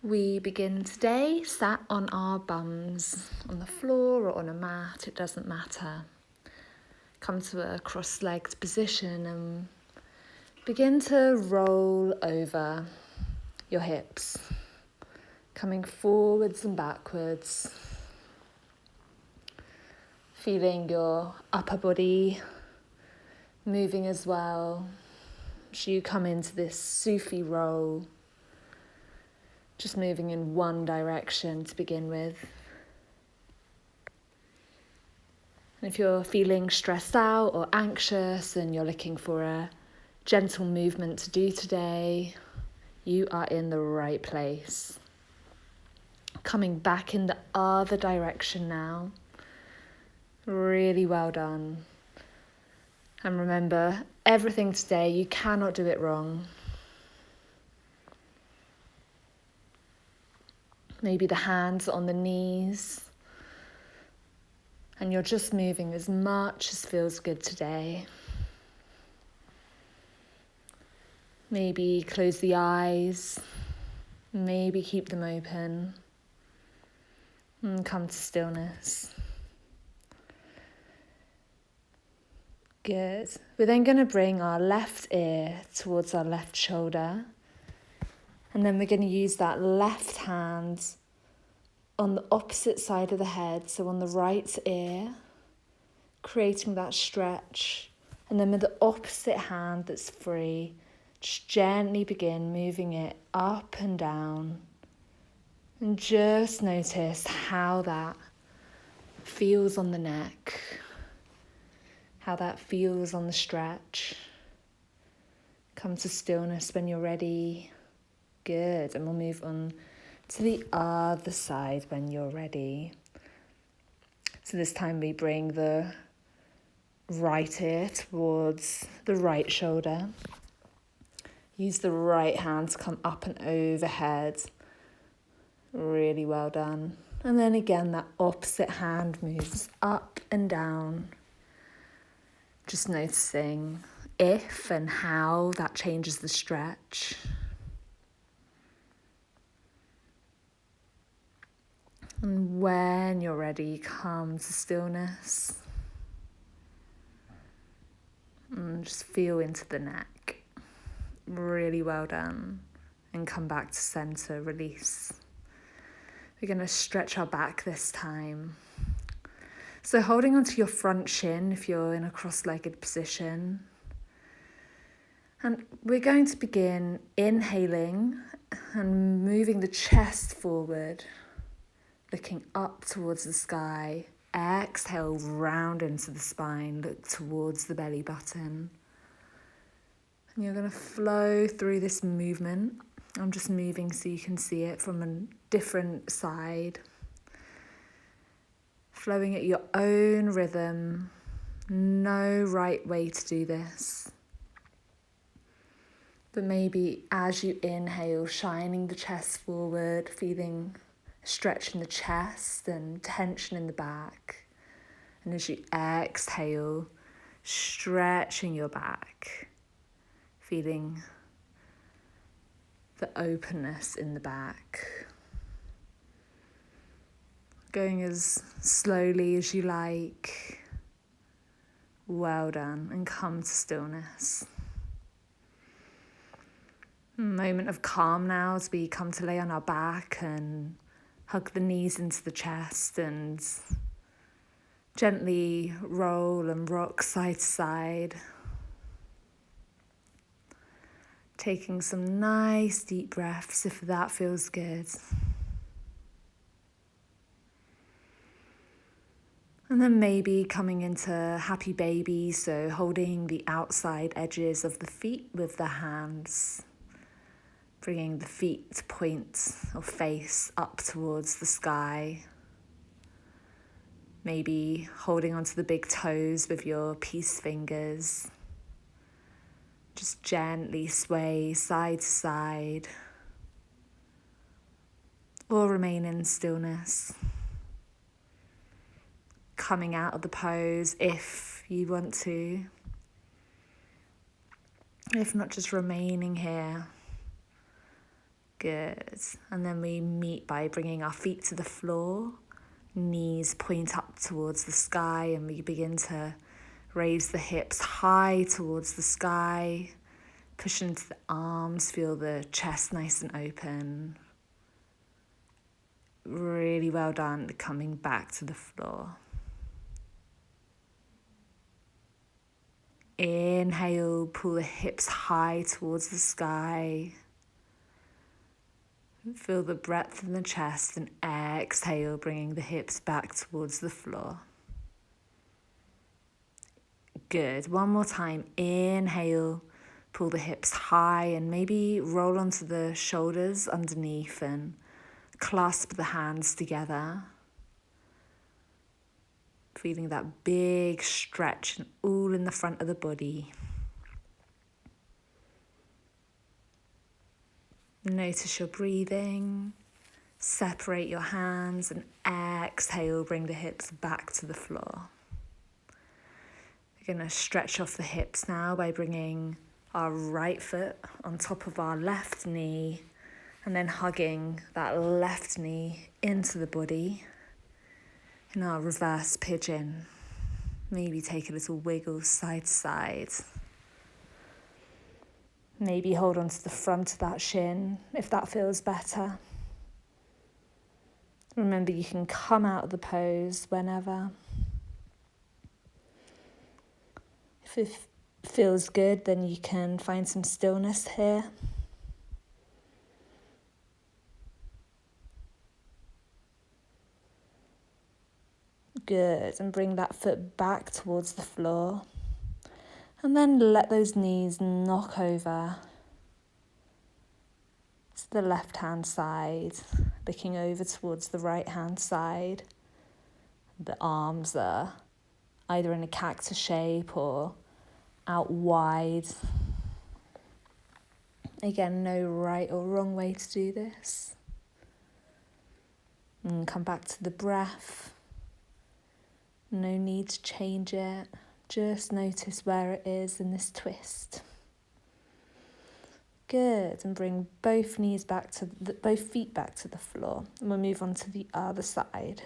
We begin today sat on our bums, on the floor or on a mat, it doesn't matter. Come to a cross-legged position and begin to roll over your hips, coming forwards and backwards, feeling your upper body moving as well as you come into this sufi roll, just moving in one direction to begin with. And if you're feeling stressed out or anxious and you're looking for a gentle movement to do today, you are in the right place. Coming back in the other direction now. Really well done. And remember, everything today, you cannot do it wrong. Maybe the hands on the knees. And you're just moving as much as feels good today. Maybe close the eyes. Maybe keep them open. And come to stillness. Good. We're then going to bring our left ear towards our left shoulder. And then we're going to use that left hand on the opposite side of the head, so on the right ear, creating that stretch. And then with the opposite hand that's free, just gently begin moving it up and down. And just notice how that feels on the neck, how that feels on the stretch. Come to stillness when you're ready. Good. And we'll move on to the other side when you're ready. So this time we bring the right ear towards the right shoulder. Use the right hand to come up and overhead. Really well done. And then again, that opposite hand moves up and down. Just noticing if and how that changes the stretch. And when you're ready, come to stillness. And just feel into the neck. Really well done. And come back to center, release. We're going to stretch our back this time. So holding onto your front shin if you're in a cross-legged position. And we're going to begin inhaling and moving the chest forward, looking up towards the sky. Exhale, round into the spine, look towards the belly button. And you're going to flow through this movement. I'm just moving so you can see it from a different side. Flowing at your own rhythm. No right way to do this. But maybe as you inhale, shining the chest forward, feeling a stretch in the chest and tension in the back. And as you exhale, stretching your back, feeling the openness in the back. Going as slowly as you like. Well done. And come to stillness. Moment of calm now as we come to lay on our back and hug the knees into the chest and gently roll and rock side to side. Taking some nice deep breaths if that feels good. And then maybe coming into happy baby, so holding the outside edges of the feet with the hands. Bringing the feet to point or face up towards the sky. Maybe holding onto the big toes with your peace fingers. Just gently sway side to side. Or remain in stillness. Coming out of the pose if you want to. If not, just remaining here. Good. And then we meet by bringing our feet to the floor. Knees point up towards the sky, and we begin to raise the hips high towards the sky. Push into the arms, feel the chest nice and open. Really well done, coming back to the floor. Inhale, pull the hips high towards the sky. Feel the breadth in the chest, and exhale, bringing the hips back towards the floor. Good. One more time. Inhale, pull the hips high and maybe roll onto the shoulders underneath and clasp the hands together. Feeling that big stretch all in the front of the body. Notice your breathing. Separate your hands and exhale, bring the hips back to the floor. We're going to stretch off the hips now by bringing our right foot on top of our left knee and then hugging that left knee into the body in our reverse pigeon. Maybe take a little wiggle side to side. Maybe hold on to the front of that shin if that feels better. Remember, you can come out of the pose whenever. If it feels good, then you can find some stillness here. Good, and bring that foot back towards the floor. And then let those knees knock over to the left-hand side, looking over towards the right-hand side. The arms are either in a cactus shape or out wide. Again, no right or wrong way to do this. And come back to the breath. No need to change it. Just notice where it is in this twist. Good, and bring both feet back to the floor. And we'll move on to the other side.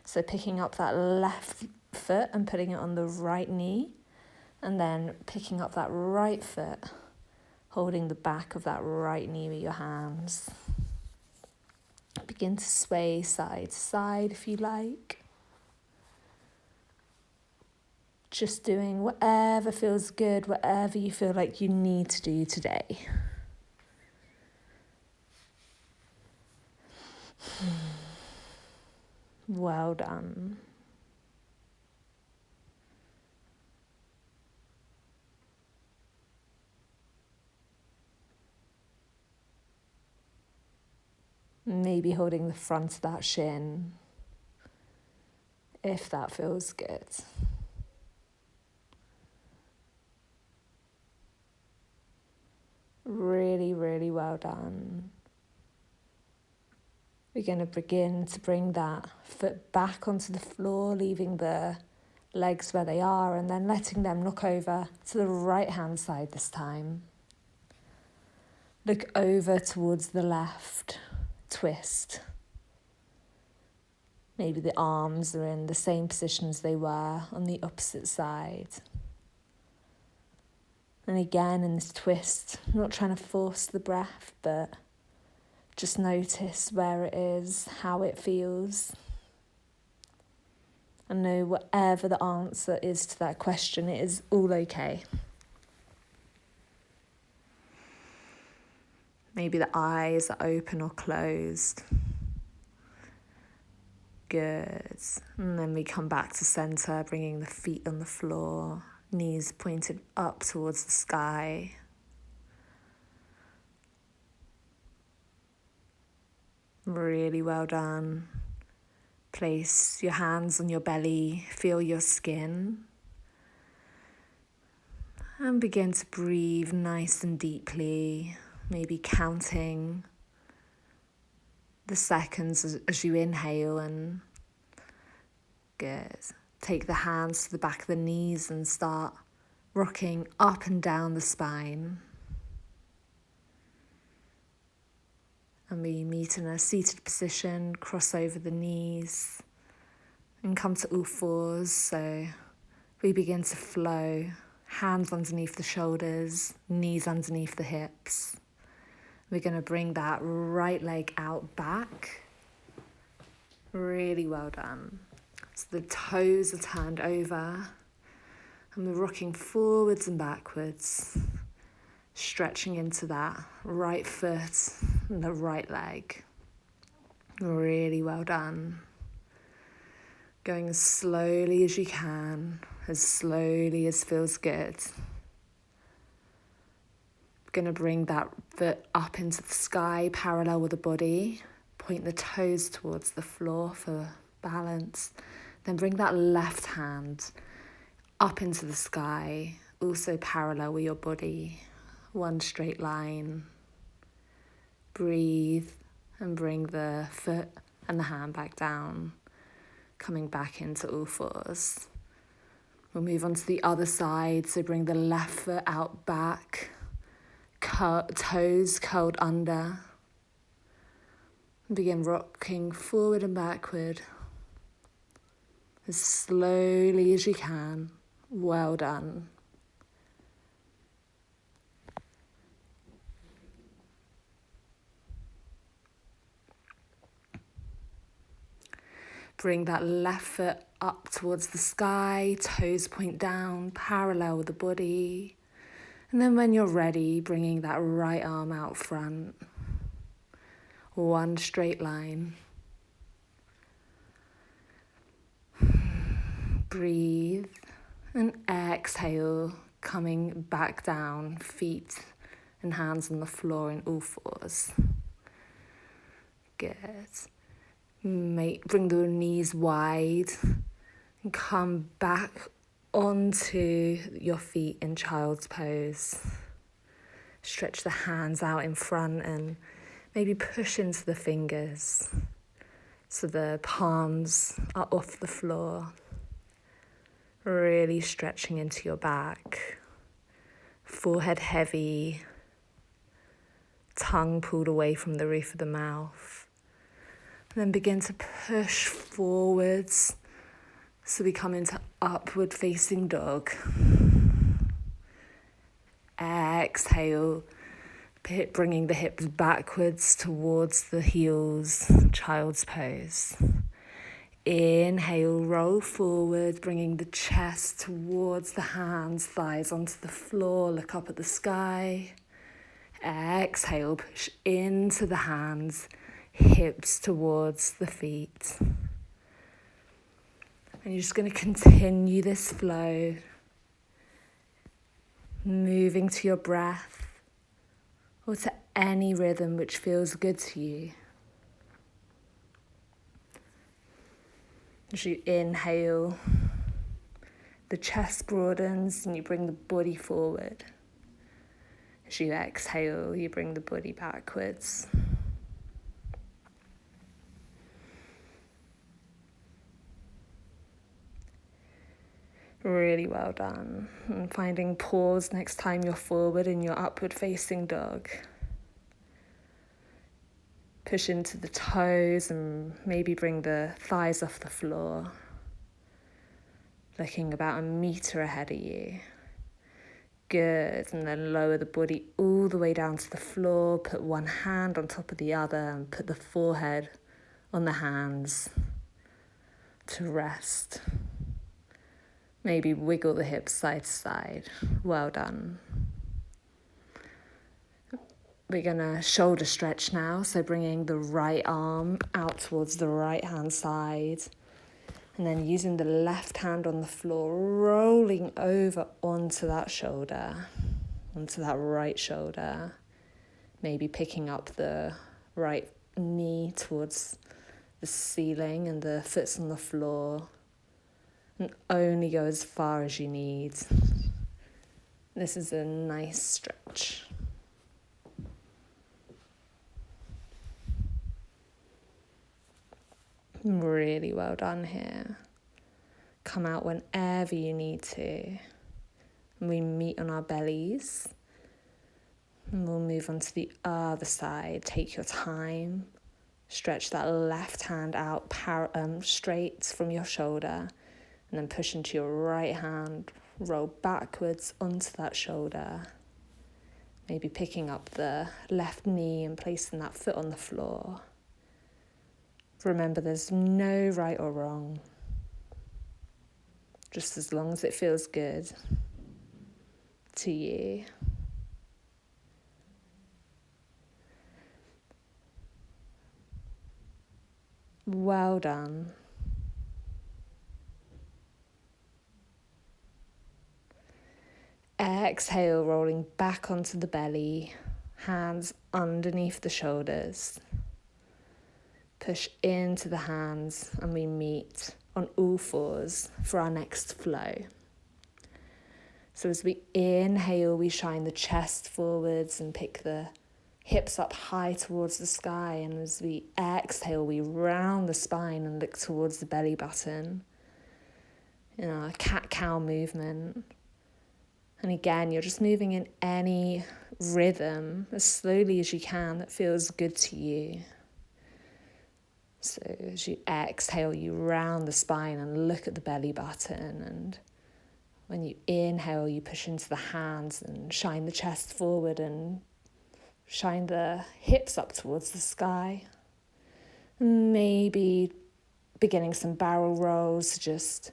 So picking up that left foot and putting it on the right knee, and then picking up that right foot, holding the back of that right knee with your hands. Begin to sway side to side if you like. Just doing whatever feels good, whatever you feel like you need to do today. Well done. Maybe holding the front of that shin, if that feels good. Really, really well done. We're going to begin to bring that foot back onto the floor, leaving the legs where they are, and then letting them look over to the right-hand side this time. Look over towards the left, twist. Maybe the arms are in the same position as they were on the opposite side. And again, in this twist, not trying to force the breath, but just notice where it is, how it feels. And know whatever the answer is to that question, it is all okay. Maybe the eyes are open or closed. Good. And then we come back to center, bringing the feet on the floor, knees pointed up towards the sky. Really well done. Place your hands on your belly, feel your skin. And begin to breathe nice and deeply, maybe counting the seconds as you inhale, and good. Take the hands to the back of the knees and start rocking up and down the spine. And we meet in a seated position, cross over the knees, and come to all fours. So we begin to flow, hands underneath the shoulders, knees underneath the hips. We're going to bring that right leg out back. Really well done. So the toes are turned over, and we're rocking forwards and backwards, stretching into that right foot and the right leg. Really well done. Going as slowly as you can, as slowly as feels good. Going to bring that foot up into the sky, parallel with the body. Point the toes towards the floor for balance. Then bring that left hand up into the sky, also parallel with your body. One straight line. Breathe and bring the foot and the hand back down, coming back into all fours. We'll move on to the other side, so bring the left foot out back, toes curled under. Begin rocking forward and backward as slowly as you can. Well done. Bring that left foot up towards the sky, toes point down, parallel with the body. And then when you're ready, bringing that right arm out front. One straight line. Breathe and exhale, coming back down, feet and hands on the floor in all fours. Good. Bring the knees wide and come back onto your feet in child's pose. Stretch the hands out in front and maybe push into the fingers so the palms are off the floor. Really stretching into your back. Forehead heavy. Tongue pulled away from the roof of the mouth. And then begin to push forwards so we come into upward facing dog. Exhale, bringing the hips backwards towards the heels, child's pose. Inhale, roll forward, bringing the chest towards the hands, thighs onto the floor, look up at the sky. Exhale, push into the hands, hips towards the feet. And you're just going to continue this flow, moving to your breath or to any rhythm which feels good to you. As you inhale, the chest broadens and you bring the body forward. As you exhale, you bring the body backwards. Really well done. And finding pause next time you're forward in your upward facing dog. Push into the toes and maybe bring the thighs off the floor. Looking about a meter ahead of you. Good. And then lower the body all the way down to the floor. Put one hand on top of the other and put the forehead on the hands to rest. Maybe wiggle the hips side to side. Well done. We're going to shoulder stretch now. So bringing the right arm out towards the right hand side. And then using the left hand on the floor, rolling over onto that shoulder, onto that right shoulder. Maybe picking up the right knee towards the ceiling and the foot's on the floor. And only go as far as you need. This is a nice stretch. Really well done here. Come out whenever you need to. And we meet on our bellies. And we'll move on to the other side. Take your time. Stretch that left hand out straight from your shoulder, and then push into your right hand. Roll backwards onto that shoulder. Maybe picking up the left knee and placing that foot on the floor. Remember, there's no right or wrong. Just as long as it feels good to you. Well done. Exhale, rolling back onto the belly, hands underneath the shoulders. Push into the hands and we meet on all fours for our next flow. So as we inhale, we shine the chest forwards and pick the hips up high towards the sky. And as we exhale, we round the spine and look towards the belly button in our cat-cow movement. And again, you're just moving in any rhythm as slowly as you can that feels good to you. So as you exhale, you round the spine and look at the belly button. And when you inhale, you push into the hands and shine the chest forward and shine the hips up towards the sky. Maybe beginning some barrel rolls, just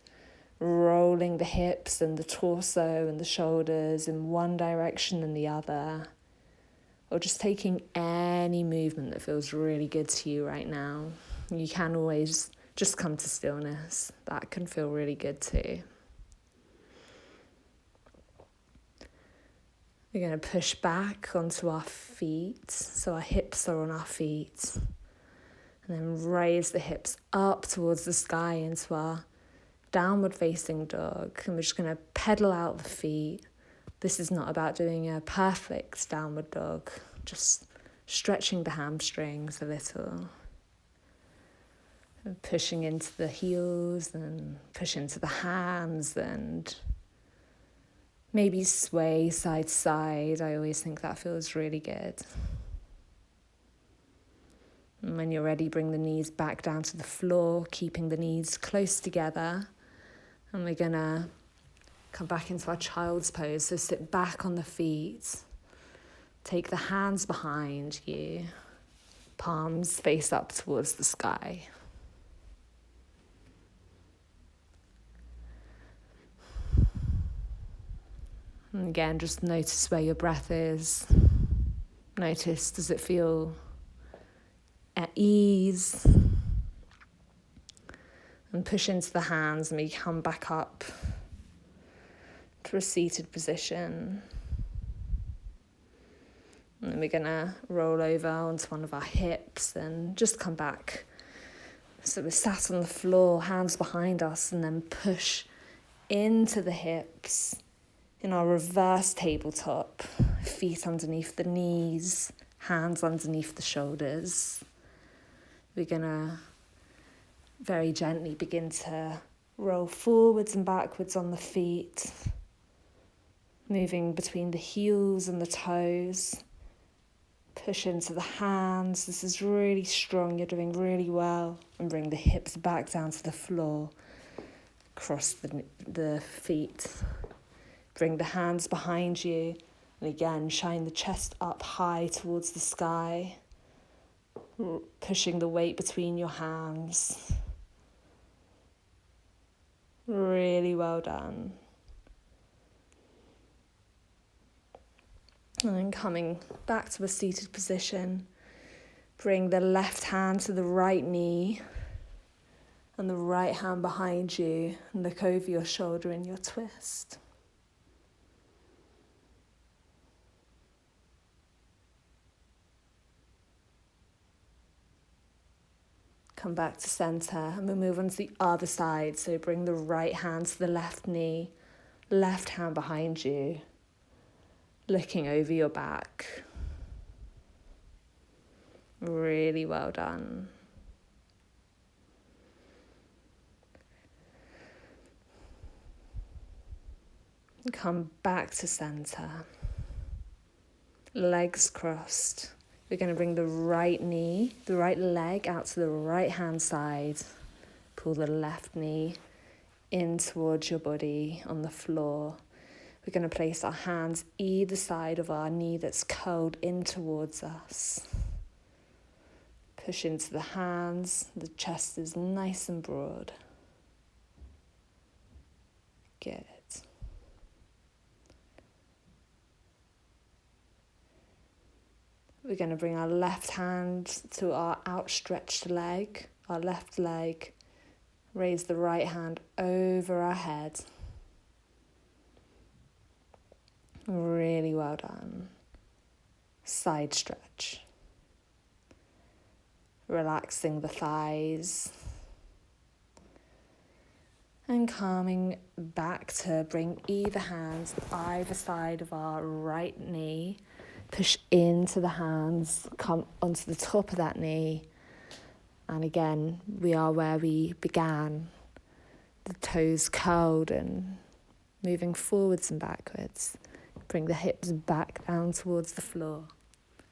rolling the hips and the torso and the shoulders in one direction and the other. Or just taking any movement that feels really good to you right now. You can always just come to stillness. That can feel really good too. We're going to push back onto our feet, so our hips are on our feet. And then raise the hips up towards the sky into our downward facing dog. And we're just going to pedal out the feet. This is not about doing a perfect downward dog, just stretching the hamstrings a little. And pushing into the heels and push into the hands and maybe sway side to side. I always think that feels really good. And when you're ready, bring the knees back down to the floor, keeping the knees close together. And we're gonna come back into our child's pose. So sit back on the feet. Take the hands behind you. Palms face up towards the sky. And again, just notice where your breath is. Notice, does it feel at ease? And push into the hands and we come back up to a seated position. And then we're going to roll over onto one of our hips and just come back. So we're sat on the floor, hands behind us, and then push into the hips in our reverse tabletop. Feet underneath the knees, hands underneath the shoulders. We're going to very gently begin to roll forwards and backwards on the feet, moving between the heels and the toes. Push into the hands. This is really strong. You're doing really well. And bring the hips back down to the floor. Cross the feet. Bring the hands behind you. And again, shine the chest up high towards the sky. Pushing the weight between your hands. Really well done. And then coming back to a seated position, bring the left hand to the right knee and the right hand behind you and look over your shoulder in your twist. Come back to center and we'll move on to the other side. So bring the right hand to the left knee, left hand behind you, looking over your back. Really well done. Come back to center. legs crossed. We're going to bring the right knee, the right leg out to the right hand side. Pull the left knee in towards your body on the floor. We're going to place our hands either side of our knee that's curled in towards us. Push into the hands, the chest is nice and broad. Good. We're going to bring our left hand to our outstretched leg, our left leg. Raise the right hand over our head. Really well done. Side stretch. Relaxing the thighs. And calming back to bring either hand either side of our right knee. Push into the hands, come onto the top of that knee. And again, we are where we began. The toes curled and moving forwards and backwards. Bring the hips back down towards the floor.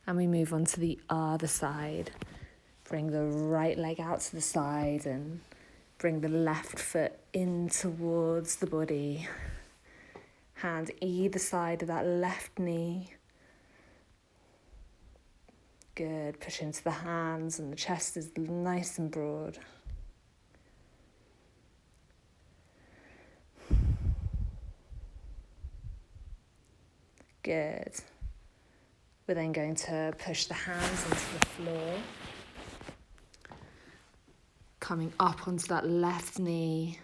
And we move on to the other side. Bring the right leg out to the side and bring the left foot in towards the body. Hand either side of that left knee. Good. Push into the hands and the chest is nice and broad. Good. We're then going to push the hands into the floor. Coming up onto that left knee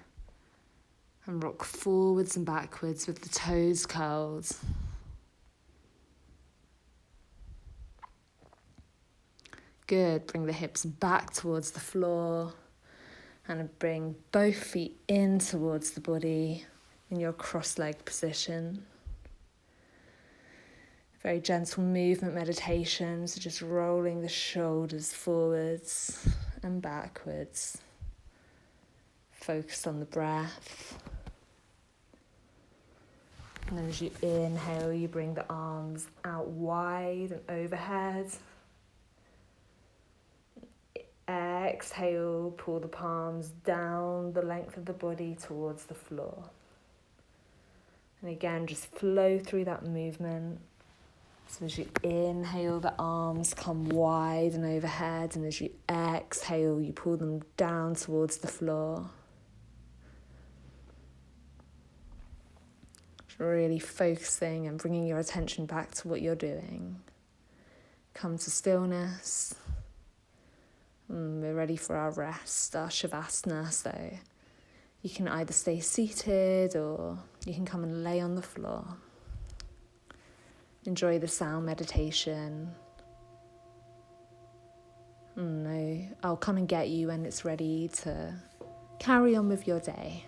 and rock forwards and backwards with the toes curled. Good. Bring the hips back towards the floor and bring both feet in towards the body in your cross-legged position. Very gentle movement meditation, so just rolling the shoulders forwards and backwards. Focus on the breath. And then as you inhale, you bring the arms out wide and overhead. Exhale, pull the palms down the length of the body towards the floor. And again, just flow through that movement. So as you inhale, the arms come wide and overhead, and as you exhale, you pull them down towards the floor. Just really focusing and bringing your attention back to what you're doing. Come to stillness. We're ready for our rest, our shavasana, so you can either stay seated or you can come and lay on the floor. Enjoy the sound meditation. I'll come and get you when it's ready to carry on with your day.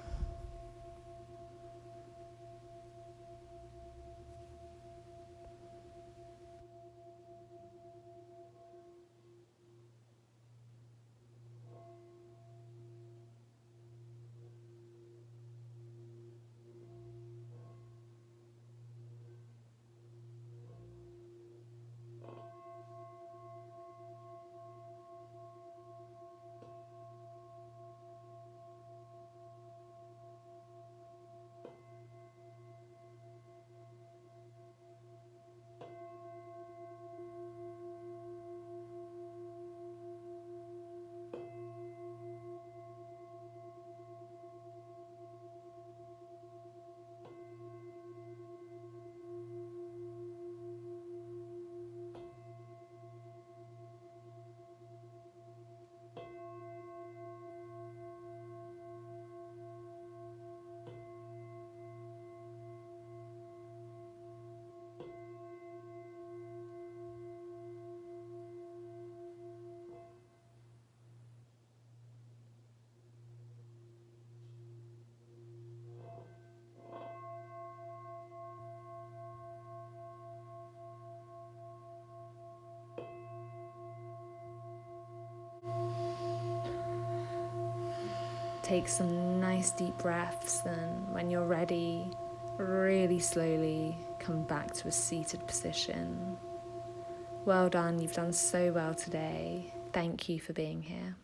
Take some nice deep breaths, and when you're ready, really slowly come back to a seated position. Well done, you've done so well today. Thank you for being here.